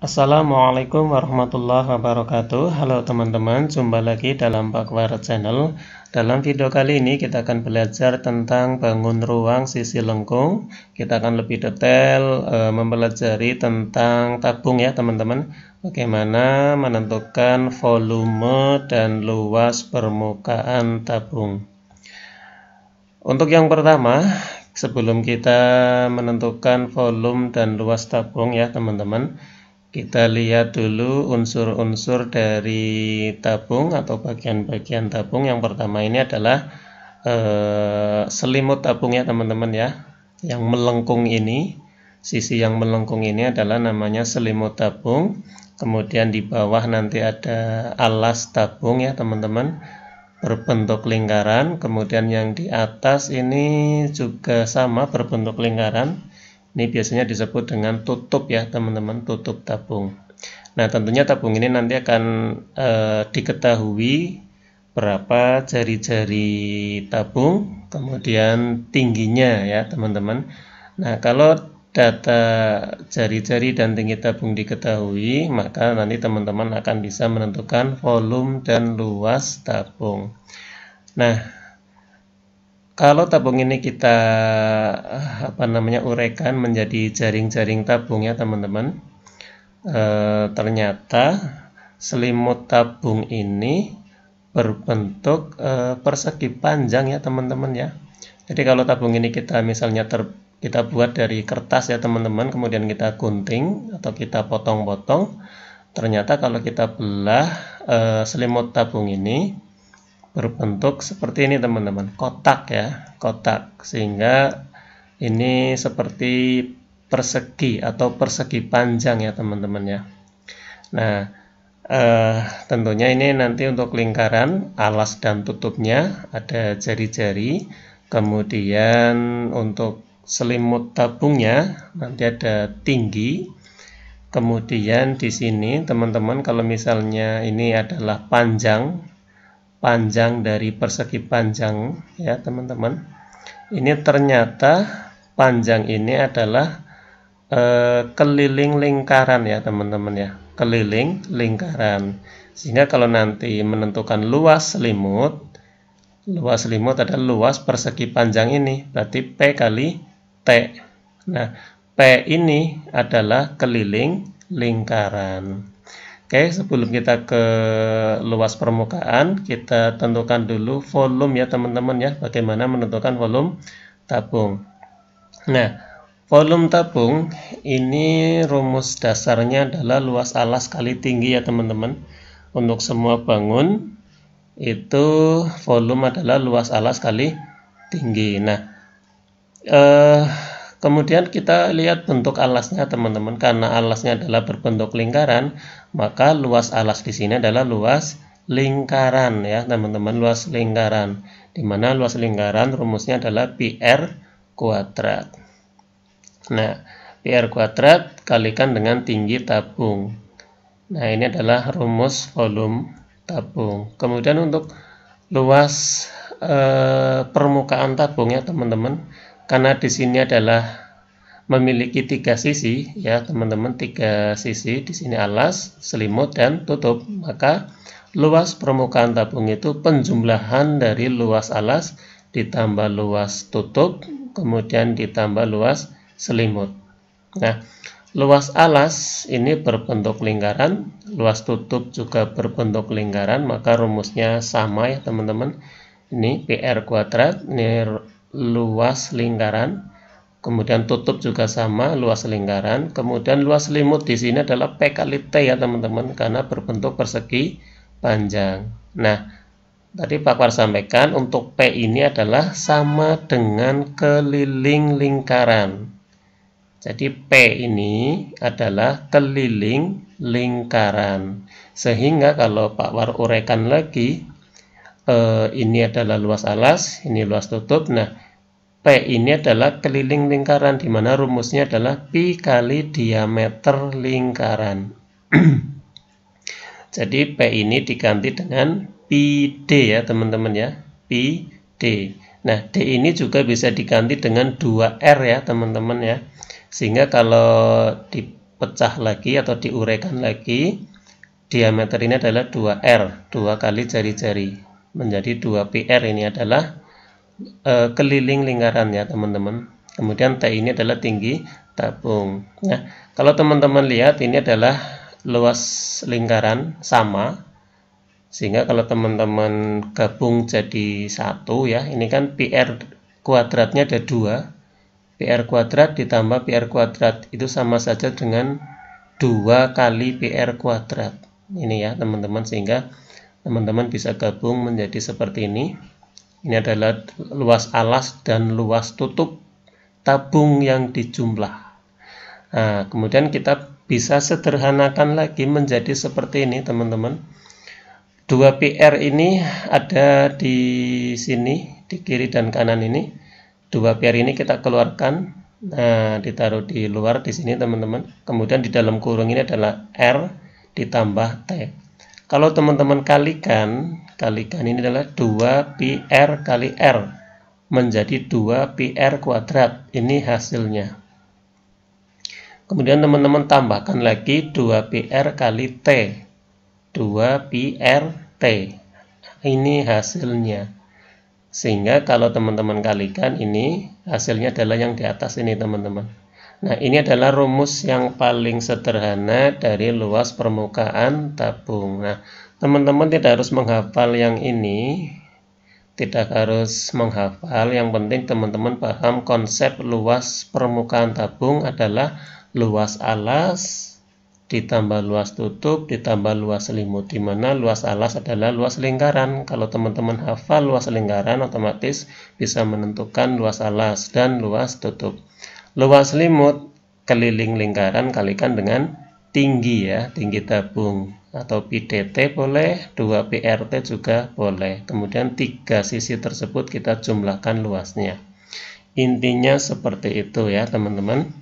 Assalamualaikum warahmatullahi wabarakatuh. Halo teman-teman, jumpa lagi dalam Pak War Channel. Dalam video kali ini kita akan belajar tentang bangun ruang sisi lengkung. Kita akan lebih detail mempelajari tentang tabung ya teman-teman. Bagaimana menentukan volume dan luas permukaan tabung. Untuk yang pertama, sebelum kita menentukan volume dan luas tabung ya teman-teman, kita lihat dulu unsur-unsur dari tabung atau bagian-bagian tabung. Yang pertama ini adalah selimut tabung ya teman-teman ya. Yang melengkung ini, sisi yang melengkung ini adalah namanya selimut tabung. Kemudian di bawah nanti ada alas tabung ya teman-teman, berbentuk lingkaran. Kemudian yang di atas ini juga sama berbentuk lingkaran. Ini biasanya disebut dengan tutup ya teman-teman, tutup tabung. Nah tentunya tabung ini nanti akan diketahui berapa jari-jari tabung, kemudian tingginya ya teman-teman. Nah kalau data jari-jari dan tinggi tabung diketahui, maka nanti teman-teman akan bisa menentukan volume dan luas tabung. Nah kalau tabung ini kita uraikan menjadi jaring-jaring tabung ya teman-teman, ternyata selimut tabung ini berbentuk persegi panjang ya teman-teman ya. Jadi kalau tabung ini kita misalnya kita buat dari kertas ya teman-teman, kemudian kita gunting atau kita potong-potong, ternyata kalau kita belah selimut tabung ini berbentuk seperti ini teman-teman, kotak ya, kotak, sehingga ini seperti persegi atau persegi panjang ya teman-teman ya. Nah tentunya ini nanti untuk lingkaran, alas dan tutupnya ada jari-jari. Kemudian untuk selimut tabungnya nanti ada tinggi. Kemudian di sini teman-teman kalau misalnya ini adalah panjang dari persegi panjang ya teman-teman, ini ternyata panjang ini adalah keliling lingkaran ya teman-teman ya, keliling lingkaran. Sehingga kalau nanti menentukan luas selimut adalah luas persegi panjang ini, berarti P kali T. Nah P ini adalah keliling lingkaran. Oke, sebelum kita ke luas permukaan, kita tentukan dulu volume ya teman-teman ya. Bagaimana menentukan volume tabung. Nah, volume tabung ini rumus dasarnya adalah luas alas kali tinggi ya teman-teman. Untuk semua bangun itu volume adalah luas alas kali tinggi. Nah, kemudian kita lihat bentuk alasnya teman-teman. Karena alasnya adalah berbentuk lingkaran, maka luas alas di sini adalah luas lingkaran ya teman-teman, luas lingkaran. Dimana luas lingkaran rumusnya adalah PR kuadrat. Nah, PR kuadrat kalikan dengan tinggi tabung. Nah, ini adalah rumus volume tabung. Kemudian untuk luas permukaan tabung ya teman-teman, karena di sini adalah memiliki 3 sisi ya teman-teman, 3 sisi. Di sini alas, selimut dan tutup, maka luas permukaan tabung itu penjumlahan dari luas alas ditambah luas tutup kemudian ditambah luas selimut. Nah, luas alas ini berbentuk lingkaran, luas tutup juga berbentuk lingkaran, maka rumusnya sama ya teman-teman. Ini PR kuadrat, ini luas lingkaran, kemudian tutup juga sama, luas lingkaran, kemudian luas selimut di sini adalah P kali T ya teman-teman, karena berbentuk persegi panjang. Nah, tadi Pak War sampaikan untuk P ini adalah sama dengan keliling lingkaran. Jadi P ini adalah keliling lingkaran, sehingga kalau Pak War uraikan lagi, ini adalah luas alas, ini luas tutup. Nah, P ini adalah keliling lingkaran, di mana rumusnya adalah pi kali diameter lingkaran. Jadi P ini diganti dengan pi D ya teman-teman ya, pi D. Nah, D ini juga bisa diganti dengan 2R ya teman-teman ya. Sehingga kalau di P dipecah lagi atau diuraikan lagi, diameter ini adalah 2R, 2 kali jari-jari, menjadi 2PR. Ini adalah keliling lingkaran ya teman-teman. Kemudian T ini adalah tinggi tabung. Nah, kalau teman-teman lihat ini adalah luas lingkaran sama, sehingga kalau teman-teman gabung jadi satu ya, ini kan PR kuadratnya ada 2, PR kuadrat ditambah PR kuadrat itu sama saja dengan 2 kali PR kuadrat. Ini ya teman-teman, sehingga teman-teman bisa gabung menjadi seperti ini. Ini adalah luas alas dan luas tutup tabung yang dijumlah. Nah, kemudian kita bisa sederhanakan lagi menjadi seperti ini teman-teman. 2 PR ini ada di sini, di kiri dan kanan ini. 2 PR ini kita keluarkan, nah ditaruh di luar di sini teman-teman. Kemudian di dalam kurung ini adalah R ditambah T. Kalau teman-teman kalikan ini adalah 2 PR kali R menjadi 2 PR kuadrat. Ini hasilnya. Kemudian teman-teman tambahkan lagi 2 PR kali T, 2 PR T. Ini hasilnya. Sehingga kalau teman-teman kalikan ini, hasilnya adalah yang di atas ini teman-teman. Nah, ini adalah rumus yang paling sederhana dari luas permukaan tabung. Nah, teman-teman tidak harus menghafal yang ini, tidak harus menghafal. Yang penting teman-teman paham konsep luas permukaan tabung adalah luas alas ditambah luas tutup ditambah luas selimut, di mana luas alas adalah luas lingkaran. Kalau teman-teman hafal luas lingkaran, otomatis bisa menentukan luas alas dan luas tutup. Luas selimut keliling lingkaran kalikan dengan tinggi ya, tinggi tabung, atau PDT boleh, 2 PRT juga boleh. Kemudian 3 sisi tersebut kita jumlahkan luasnya. Intinya seperti itu ya teman-teman.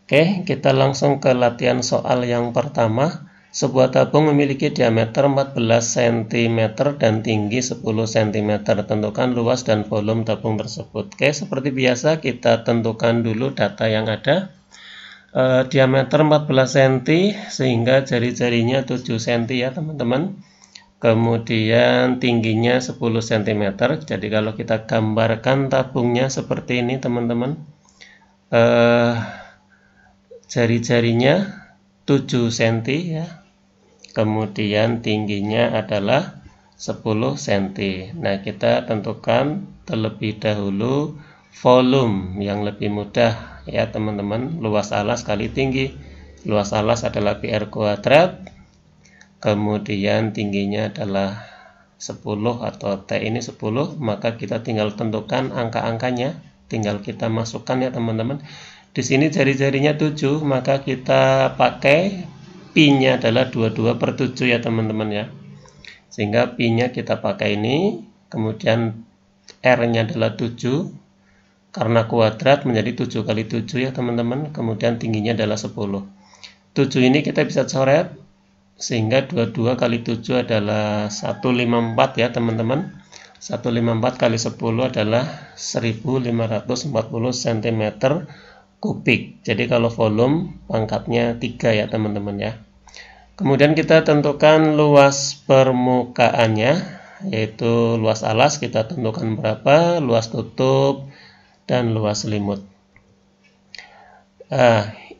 Oke, kita langsung ke latihan soal yang pertama. Sebuah tabung memiliki diameter 14 cm dan tinggi 10 cm. Tentukan luas dan volume tabung tersebut. Oke, seperti biasa kita tentukan dulu data yang ada. Diameter 14 cm sehingga jari-jarinya 7 cm ya teman-teman. Kemudian tingginya 10 cm. Jadi kalau kita gambarkan tabungnya seperti ini teman-teman. Jari-jarinya 7 cm ya. Kemudian tingginya adalah 10 cm. Nah, kita tentukan terlebih dahulu volume yang lebih mudah ya teman-teman. Luas alas kali tinggi. Luas alas adalah PR kuadrat. Kemudian tingginya adalah 10 atau T ini 10, maka kita tinggal tentukan angka-angkanya, tinggal kita masukkan ya teman-teman. Di sini jari-jarinya 7, maka kita pakai pi-nya adalah 22/7 ya teman-teman ya. Sehingga pi-nya kita pakai ini, kemudian R-nya adalah 7, karena kuadrat menjadi 7 kali 7 ya teman-teman. Kemudian tingginya adalah 10. 7 ini kita bisa coret, sehingga 22 kali 7 adalah 154 ya teman-teman. 154 kali 10 adalah 1540 cm kubik. Jadi kalau volume pangkatnya 3 ya teman-teman ya. Kemudian kita tentukan luas permukaannya, yaitu luas alas kita tentukan berapa, luas tutup dan luas selimut.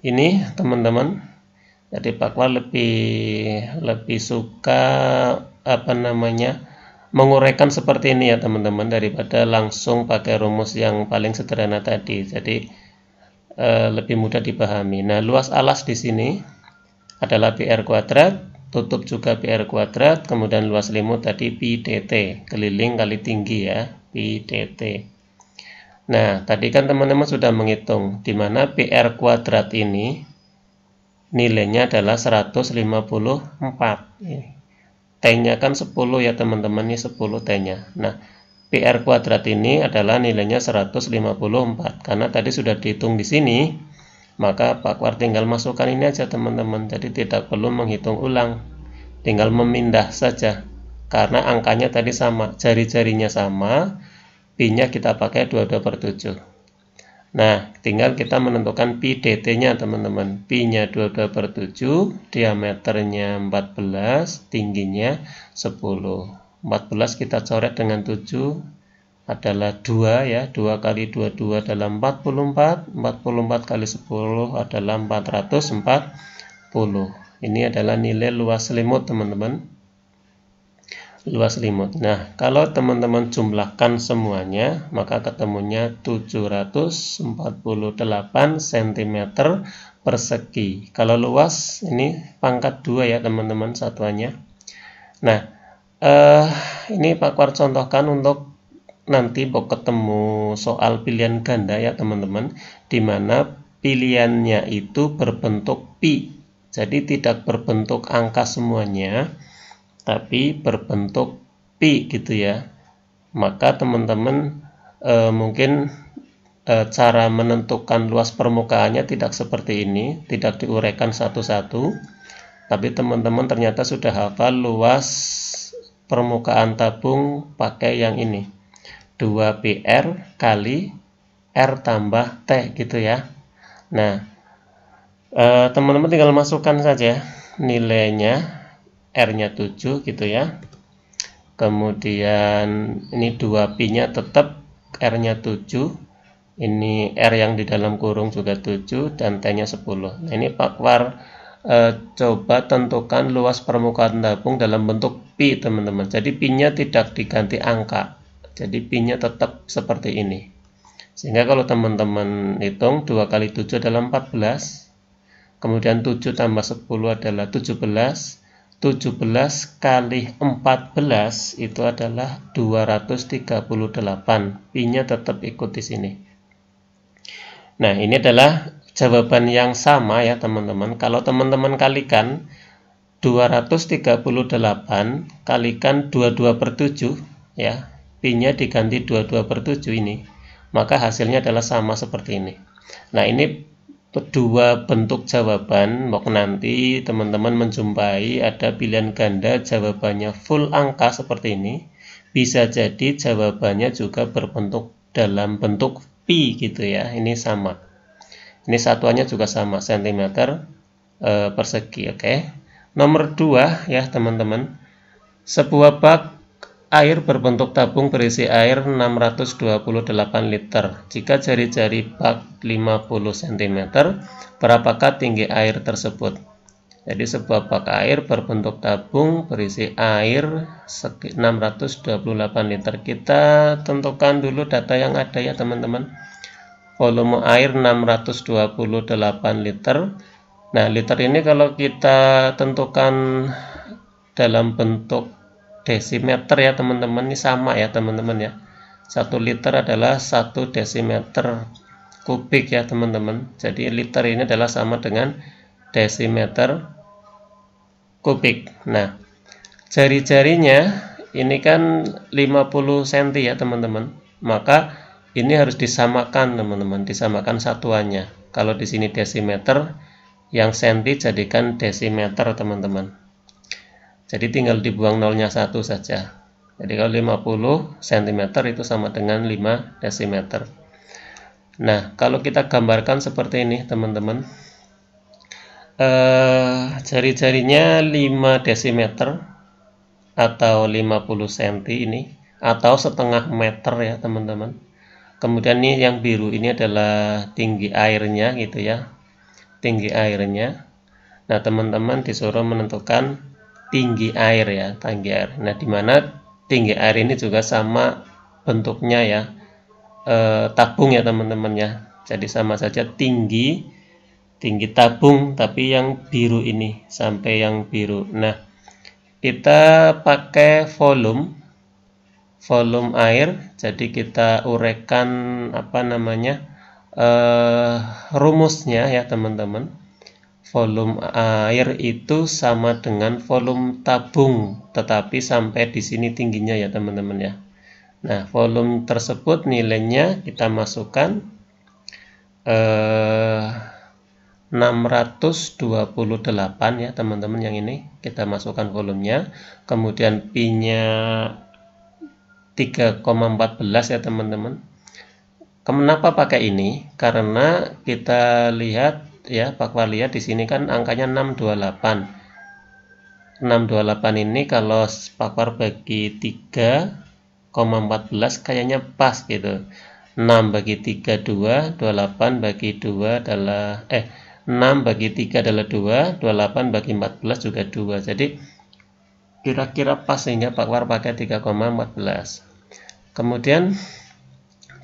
Ini teman-teman, jadi Pak War lebih suka menguraikan seperti ini ya teman-teman, daripada langsung pakai rumus yang paling sederhana tadi. Jadi lebih mudah dipahami. Nah, luas alas di sini adalah PR kuadrat, tutup juga PR kuadrat, kemudian luas selimut tadi pi dt, keliling kali tinggi ya, pi dt. Nah, tadi kan teman-teman sudah menghitung, di mana PR kuadrat ini nilainya adalah 154. T-nya kan 10 ya teman-teman, ini 10 T-nya. Nah, PR kuadrat ini adalah nilainya 154. Karena tadi sudah dihitung di sini, maka Pak War tinggal masukkan ini aja teman-teman. Jadi tidak perlu menghitung ulang, tinggal memindah saja. Karena angkanya tadi sama, jari-jarinya sama, pi-nya kita pakai 22/7. Nah, tinggal kita menentukan pi dt-nya teman-teman. Pi-nya 22/7, diameternya 14, tingginya 10. 14 kita coret dengan 7 adalah 2 ya. 2 kali 22 adalah 44. 44 kali 10 adalah 440. Ini adalah nilai luas selimut teman-teman. Luas selimut. Nah, kalau teman-teman jumlahkan semuanya, maka ketemunya 748 cm persegi. Kalau luas, ini pangkat 2 ya teman-teman satuannya. Nah, ini Pak Kwar contohkan untuk nanti mau ketemu soal pilihan ganda ya teman-teman, di mana pilihannya itu berbentuk pi. Jadi tidak berbentuk angka semuanya, tapi berbentuk pi gitu ya. Maka teman-teman mungkin cara menentukan luas permukaannya tidak seperti ini, tidak diuraikan satu-satu, tapi teman-teman ternyata sudah hafal luas permukaan tabung pakai yang ini, 2PR kali R tambah T gitu ya. Nah, teman-teman tinggal masukkan saja nilainya, R-nya 7 gitu ya. Kemudian ini 2pi-nya tetap R-nya 7. Ini R yang di dalam kurung juga 7 dan T-nya 10. Nah, ini Pak Kwar coba tentukan luas permukaan tabung dalam bentuk pi teman-teman. Jadi pi-nya tidak diganti angka. Jadi pi-nya tetap seperti ini. Sehingga kalau teman-teman hitung 2 kali 7 adalah 14. Kemudian 7 tambah 10 adalah 17. 17 kali 14 itu adalah 238. Pi-nya tetap ikut di sini. Nah, ini adalah jawaban yang sama ya teman-teman. Kalau teman-teman kalikan 238 kalikan 22/7 ya. Pi-nya diganti 22/7 ini. Maka hasilnya adalah sama seperti ini. Nah, ini dua bentuk jawaban. Mau nanti teman-teman menjumpai ada pilihan ganda jawabannya full angka seperti ini, bisa jadi jawabannya juga berbentuk dalam bentuk pi gitu ya. Ini sama, ini satuannya juga sama, cm persegi. Oke. Nomor 2 ya teman-teman, sebuah bak air berbentuk tabung berisi air 628 liter. Jika jari-jari bak 50 cm, berapakah tinggi air tersebut? Jadi sebuah bak air berbentuk tabung berisi air 628 liter. Kita tentukan dulu data yang ada ya teman-teman. Volume air 628 liter. Nah, liter ini kalau kita tentukan dalam bentuk desimeter ya teman-teman, ini sama ya teman-teman ya. 1 liter adalah 1 desimeter kubik ya teman-teman. Jadi liter ini adalah sama dengan desimeter kubik. Nah, jari-jarinya ini kan 50 cm ya teman-teman. Maka ini harus disamakan teman-teman, disamakan satuannya. Kalau di sini desimeter, yang senti jadikan desimeter teman-teman. Jadi tinggal dibuang nolnya 1 saja. Jadi kalau 50 cm itu sama dengan 5 desimeter. Nah, kalau kita gambarkan seperti ini teman-teman, jari-jarinya 5 desimeter atau 50 cm ini, atau setengah meter ya teman-teman. Kemudian ini yang biru ini adalah tinggi airnya gitu ya, tinggi airnya. Nah, teman-teman disuruh menentukan tinggi air ya, tinggi air. Nah, dimana tinggi air ini juga sama bentuknya ya, tabung ya teman-teman ya. Jadi sama saja tinggi tabung, tapi yang biru ini sampai yang biru. Nah, kita pakai volume air. Jadi kita uraikan apa namanya rumusnya ya teman-teman. Volume air itu sama dengan volume tabung, tetapi sampai di sini tingginya ya teman-teman ya. Nah, volume tersebut nilainya kita masukkan 628 ya teman-teman, yang ini kita masukkan volumenya. Kemudian pi-nya 3,14 ya teman-teman. Kenapa pakai ini? Karena kita lihat ya, Pak War lihat di sini kan angkanya 628. 628 ini kalau Pak War bagi 3,14 kayaknya pas gitu. 6 bagi 3 2, 28 bagi 2 adalah 6 bagi 3 adalah 2, 28 bagi 14 juga 2. Jadi kira-kira pas sehingga Pak War pakai 3,14. Kemudian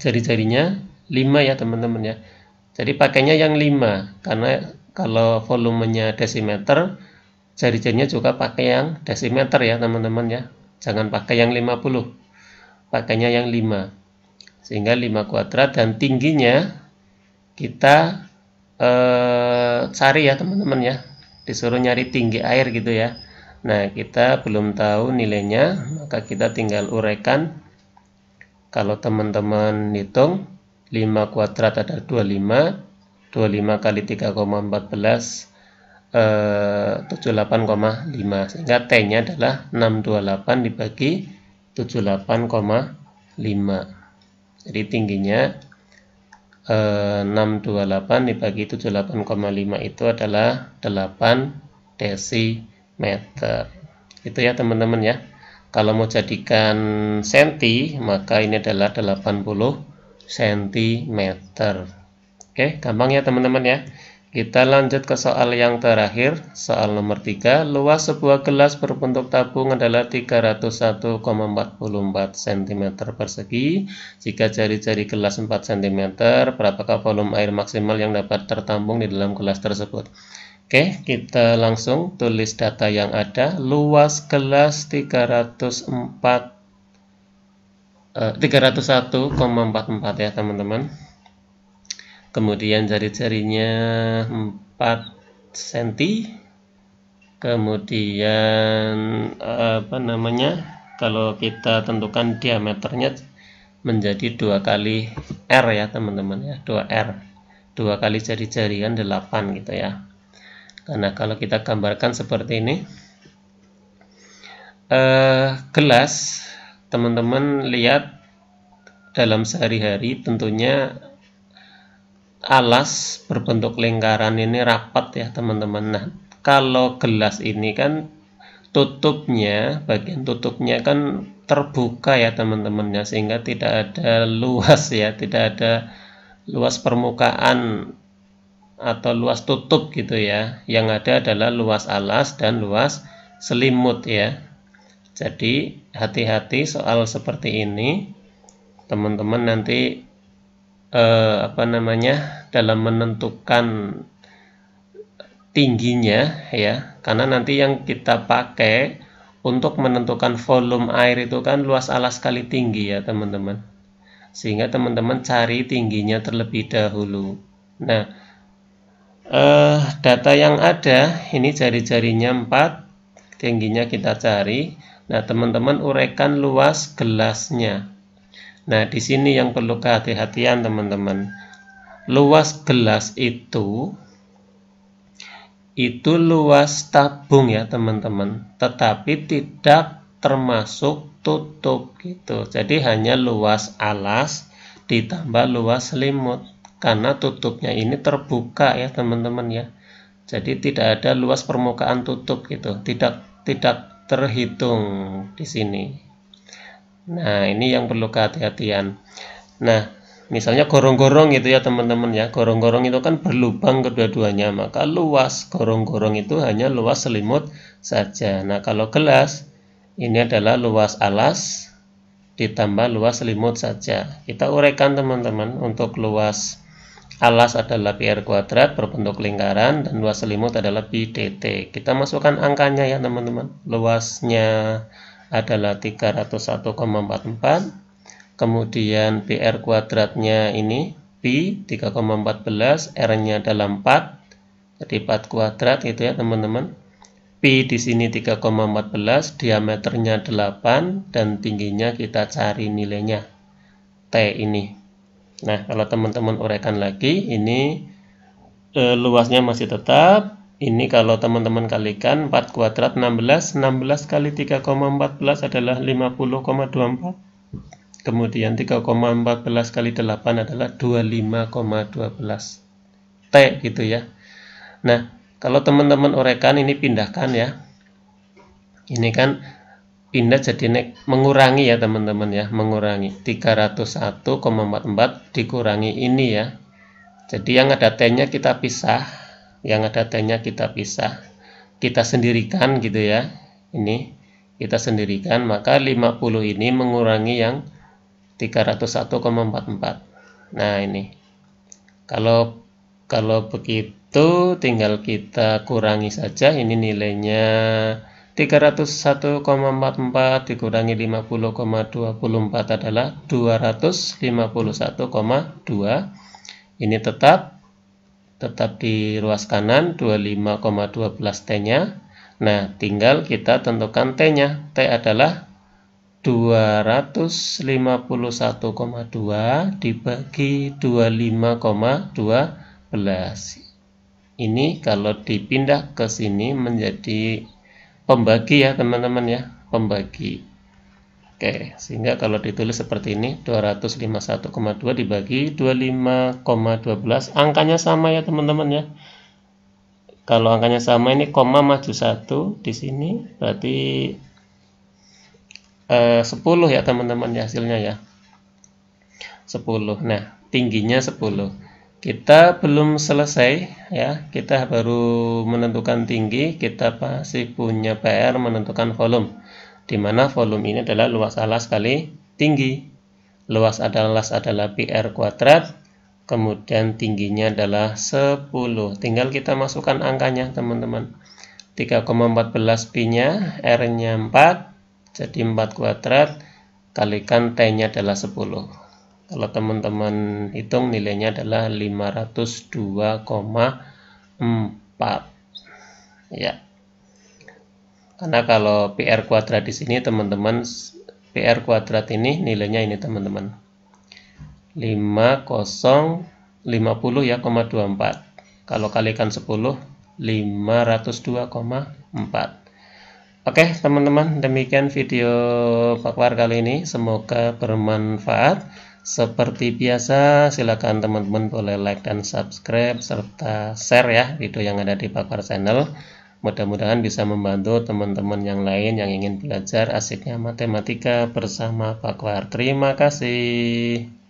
jari-jarinya 5 ya teman-teman ya. Jadi pakainya yang 5 karena kalau volumenya desimeter, jari-jarinya juga pakai yang desimeter ya teman-teman ya. Jangan pakai yang 50. Pakainya yang 5. Sehingga 5 kuadrat dan tingginya kita cari ya teman-teman ya. Disuruh nyari tinggi air gitu ya. Nah, kita belum tahu nilainya, maka kita tinggal uraikan. Kalau teman-teman hitung 5 kuadrat ada 25, 25 kali 3,14 78,5, sehingga T-nya adalah 628 dibagi 78,5. Jadi tingginya 628 dibagi 78,5 itu adalah 8 desimeter. Itu ya teman-teman ya. Kalau mau jadikan senti, maka ini adalah 80 cm. Oke, gampang ya teman-teman ya. Kita lanjut ke soal yang terakhir, soal nomor 3. Luas sebuah gelas berbentuk tabung adalah 301,44 cm persegi. Jika jari-jari gelas 4 cm, berapakah volume air maksimal yang dapat tertampung di dalam gelas tersebut? Oke, kita langsung tulis data yang ada. Luas gelas 301,44 ya teman-teman. Kemudian jari-jarinya 4 cm. Kemudian kalau kita tentukan diameternya menjadi 2 kali R ya teman-teman ya, 2R. 2 kali jari-jari kan 8 gitu ya. Karena kalau kita gambarkan seperti ini, gelas, teman-teman lihat dalam sehari-hari tentunya alas berbentuk lingkaran ini rapat ya teman-teman. Nah, kalau gelas ini kan tutupnya, bagian tutupnya kan terbuka ya teman-teman ya, sehingga tidak ada luas ya, tidak ada luas permukaan atau luas tutup gitu ya. Yang ada adalah luas alas dan luas selimut ya. Jadi hati-hati soal seperti ini teman-teman nanti dalam menentukan tingginya ya, karena nanti yang kita pakai untuk menentukan volume air itu kan luas alas kali tinggi ya teman-teman, sehingga teman-teman cari tingginya terlebih dahulu. Nah, data yang ada ini jari-jarinya 4, tingginya kita cari. Nah, teman-teman uraikan luas gelasnya. Nah, di sini yang perlu kehati-hatian teman-teman. Luas gelas itu luas tabung ya teman-teman, tetapi tidak termasuk tutup gitu. Jadi hanya luas alas ditambah luas selimut. Karena tutupnya ini terbuka ya teman-teman ya. Jadi tidak ada luas permukaan tutup gitu. Tidak terhitung di sini. Nah, ini yang perlu kehati-hatian. Nah, misalnya gorong-gorong gitu ya teman-teman ya. Gorong-gorong itu kan berlubang kedua-duanya, maka luas gorong-gorong itu hanya luas selimut saja. Nah, kalau gelas ini adalah luas alas ditambah luas selimut saja. Kita uraikan teman-teman. Untuk luas alas adalah PR kuadrat berbentuk lingkaran dan luas selimut adalah pi dt. Kita masukkan angkanya ya teman-teman. Luasnya adalah 301,44. Kemudian PR kuadratnya ini pi 3,14, R-nya adalah 4. Jadi 4 kuadrat gitu ya teman-teman. Pi di sini 3,14, diameternya 8 dan tingginya kita cari nilainya T ini. Nah, kalau teman-teman uraikan lagi, ini luasnya masih tetap. Ini kalau teman-teman kalikan 4 kuadrat 16, 16 kali 3,14 adalah 50,24. kemudian 3,14 kali 8 adalah 25,12 T gitu ya. Nah, kalau teman-teman uraikan ini pindahkan ya. Ini kan pindah jadi mengurangi ya teman-teman ya, mengurangi 301,44 dikurangi ini ya. Jadi yang ada T-nya kita pisah, kita sendirikan gitu ya. Ini kita sendirikan, maka 50 ini mengurangi yang 301,44. Nah, ini. Kalau begitu tinggal kita kurangi saja, ini nilainya 301,44 dikurangi 50,24 adalah 251,2. Ini tetap di ruas kanan 25,12 T-nya. Nah, tinggal kita tentukan T-nya. T adalah 251,2 dibagi 25,12. Ini kalau dipindah ke sini menjadi pembagi ya teman-teman ya, pembagi. Oke, sehingga kalau ditulis seperti ini 251,2 dibagi 25,12, angkanya sama ya teman-teman ya. Kalau angkanya sama ini koma maju 1 di sini berarti 10 ya teman-teman ya hasilnya ya. 10. Nah, tingginya 10. Kita belum selesai ya, kita baru menentukan tinggi, kita masih punya PR menentukan volume. Di mana volume ini adalah luas alas kali tinggi. Luas alas adalah PR kuadrat, kemudian tingginya adalah 10. Tinggal kita masukkan angkanya teman-teman. 3,14 pi-nya, R-nya 4, jadi 4 kuadrat, kalikan T-nya adalah 10. Kalau teman-teman hitung nilainya adalah 502,4. Ya. Karena kalau PR kuadrat di sini teman-teman, PR kuadrat ini nilainya ini teman-teman. 50 ya, 24. Kalau kalikan 10, 502,4. Oke teman-teman, demikian video Pakwar kali ini, semoga bermanfaat. Seperti biasa, silakan teman-teman boleh like dan subscribe serta share ya video yang ada di Pakwar Channel. Mudah-mudahan bisa membantu teman-teman yang lain yang ingin belajar asiknya matematika bersama Pakwar. Terima kasih.